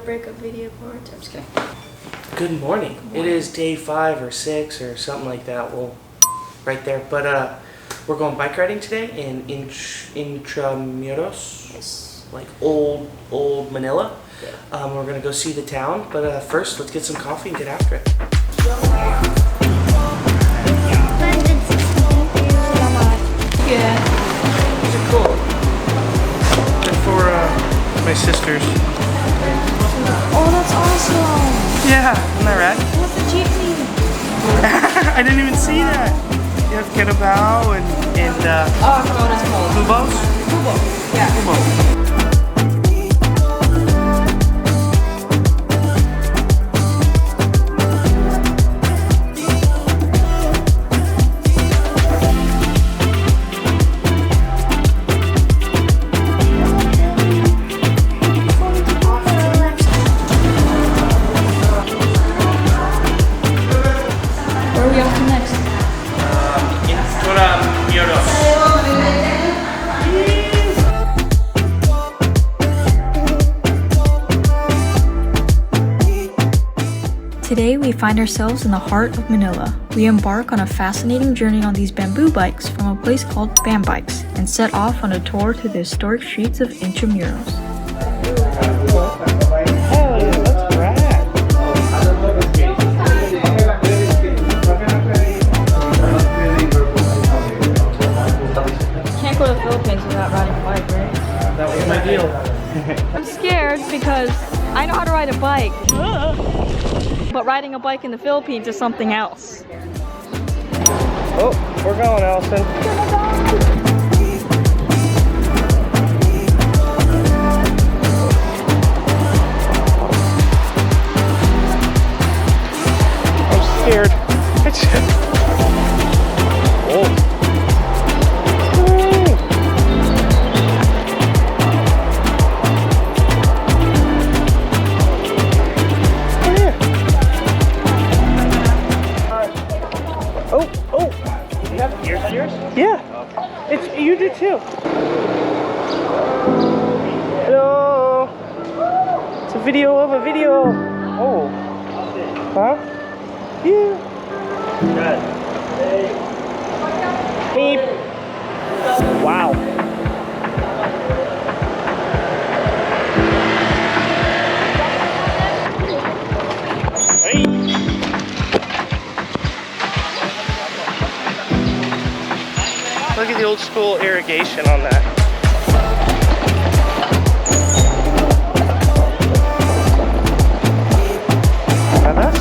break up video part. I'm just kidding. Good morning. It is day 5 or 6 or something like that. Well, right there. But we're going bike riding today in Intramuros. Yes. Like old Manila. Yeah. We're gonna go see the town. But first, let's get some coffee and get after it. Yeah. These are cool. They're for my sisters. Oh, that's awesome. Yeah, isn't that rad? What's the jeepney? I didn't even see that. You have Kettlebell and Oh, I forgot what it's called. Kubos? Kubo. Yeah. Kubo. Where are we off to next? Intramuros. Today we find ourselves in the heart of Manila. We embark on a fascinating journey on these bamboo bikes from a place called Bam Bikes and set off on a tour through the historic streets of Intramuros. Hell yeah, that's rad. Can't go to the Philippines without riding a bike, right? That was my deal. I'm scared because I know how to ride a bike. But riding a bike in the Philippines is something else. Oh, we're going, Allison. I'm scared. Oh. Oh, you have ears on yours? Yeah. It's you do too. Hello. It's a video of a video. Oh. Huh? Yeah. Good. Beep. Wow. Hey. Look at the old school irrigation on that. Now that's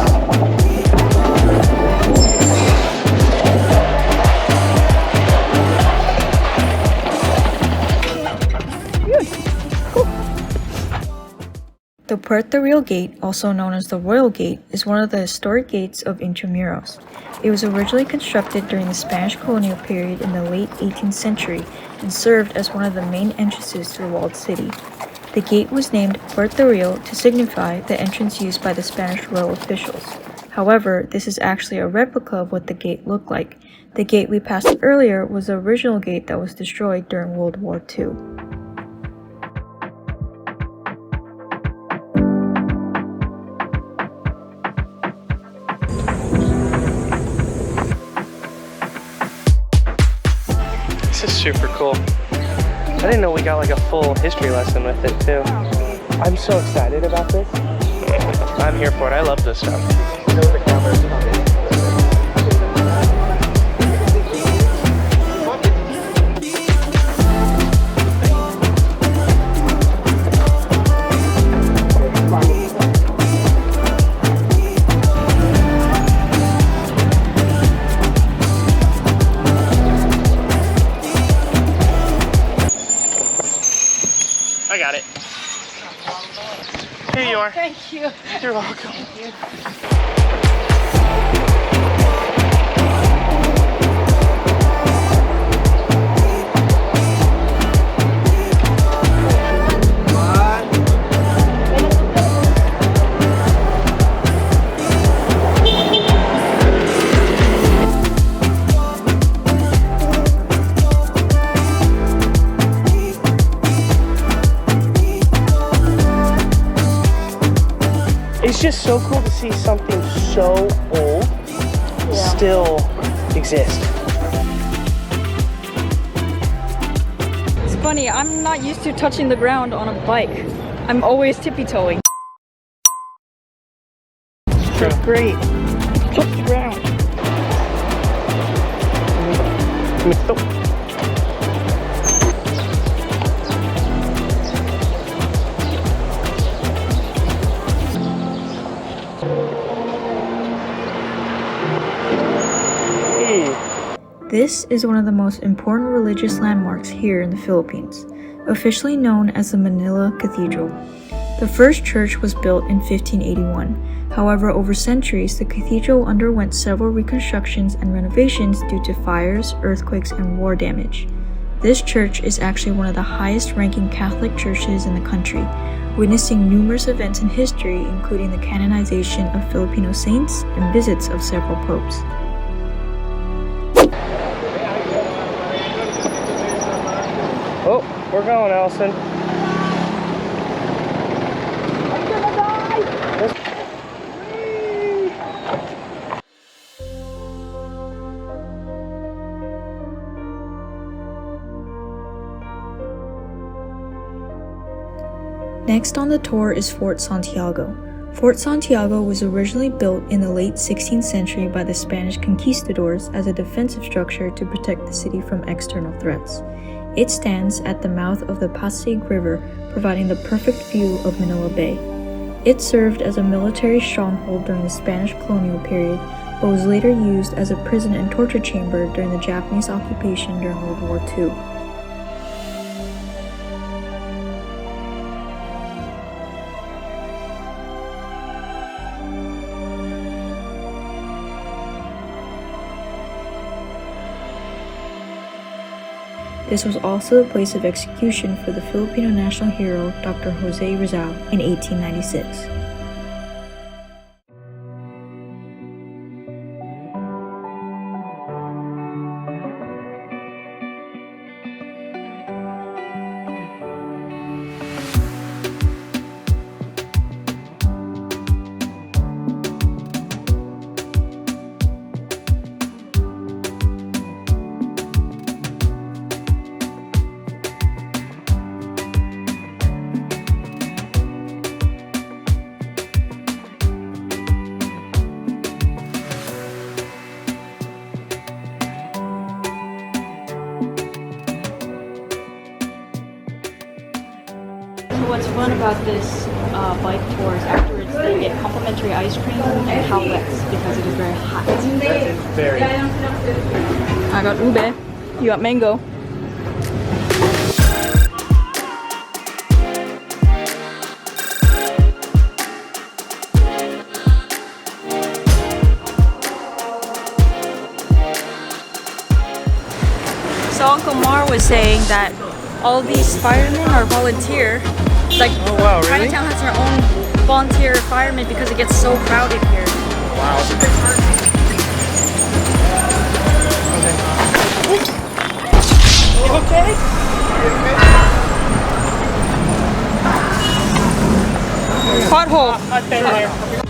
The Puerto Real Gate, also known as the Royal Gate, is one of the historic gates of Intramuros. It was originally constructed during the Spanish colonial period in the late 18th century and served as one of the main entrances to the walled city. The gate was named Puerto Real to signify the entrance used by the Spanish royal officials. However, this is actually a replica of what the gate looked like. The gate we passed earlier was the original gate that was destroyed during World War II. This is super cool. I didn't know we got like a full history lesson with it too. I'm so excited about this. I'm here for it. I love this stuff. I got it. Here you are. Thank you. You're welcome. It's just so cool to see something so old still exist. It's funny, I'm not used to touching the ground on a bike. I'm always tippy-toeing. True. Great. Touch the ground. This is one of the most important religious landmarks here in the Philippines, officially known as the Manila Cathedral. The first church was built in 1581. However, over centuries, the cathedral underwent several reconstructions and renovations due to fires, earthquakes, and war damage. This church is actually one of the highest-ranking Catholic churches in the country, witnessing numerous events in history, including the canonization of Filipino saints and visits of several popes. Oh, we're going, Allison. I'm gonna die! Next on the tour is Fort Santiago. Fort Santiago was originally built in the late 16th century by the Spanish conquistadors as a defensive structure to protect the city from external threats. It stands at the mouth of the Pasig River, providing the perfect view of Manila Bay. It served as a military stronghold during the Spanish colonial period, but was later used as a prison and torture chamber during the Japanese occupation during World War II. This was also the place of execution for the Filipino national hero Dr. Jose Rizal in 1896. What's fun about this bike tour is afterwards they get complimentary ice cream and howlets because it is very hot. Very. I got ube. You got mango. So Uncle Mar was saying that all these firemen are volunteer. Like, Oh wow, really? Chinatown has their own volunteer firemen because it gets so crowded here. Wow. You okay? Pothole. I've been there.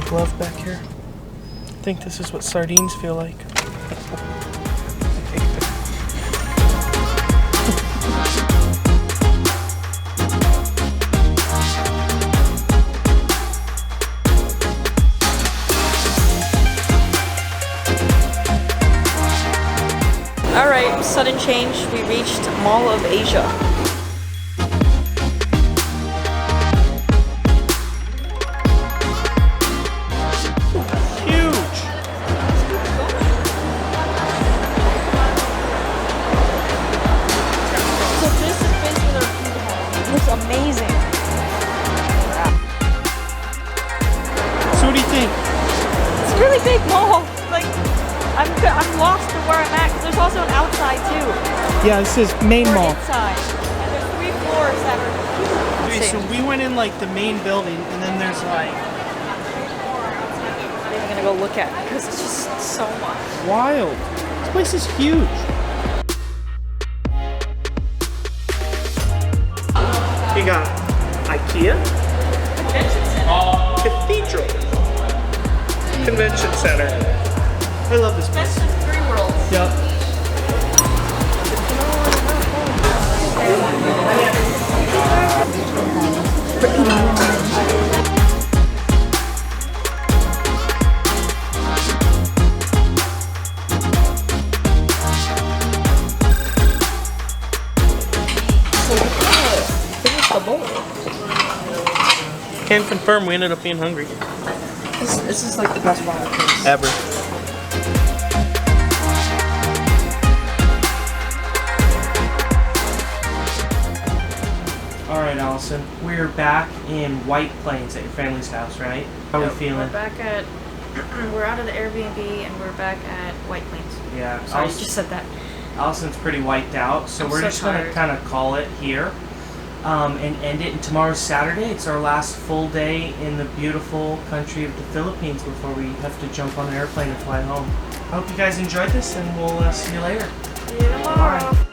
Glove back here. I think this is what sardines feel like. Alright, so sudden change, we reached Mall of Asia. Huge. So this is basically their food hall. It looks amazing. So what do you think? It's a really big mall. Like, I'm lost to where I'm at because there's also an outside too. Yeah, this is main Or mall. inside. And there's 3 floors that are Okay, so we went in like the main building, and then there's like I'm gonna go look at it because it's just so much. wild. This place is huge. You got IKEA, Cathedral, Convention Center. I love this place. Best of 3 worlds. Yep. Can confirm we ended up being hungry. This is like the best one Ever. Alright, Allison. We're back in White Plains at your family's house, right? How are we feeling? We're back at, we're out of the Airbnb and we're back at White Plains. Yeah. Sorry, I just said that. Allison's pretty wiped out, so I'm we're so just going to tired. kind of call it here and end it. And tomorrow's Saturday. It's our last full day in the beautiful country of the Philippines before we have to jump on an airplane and fly home. I hope you guys enjoyed this, and we'll see you later. See you tomorrow. Bye.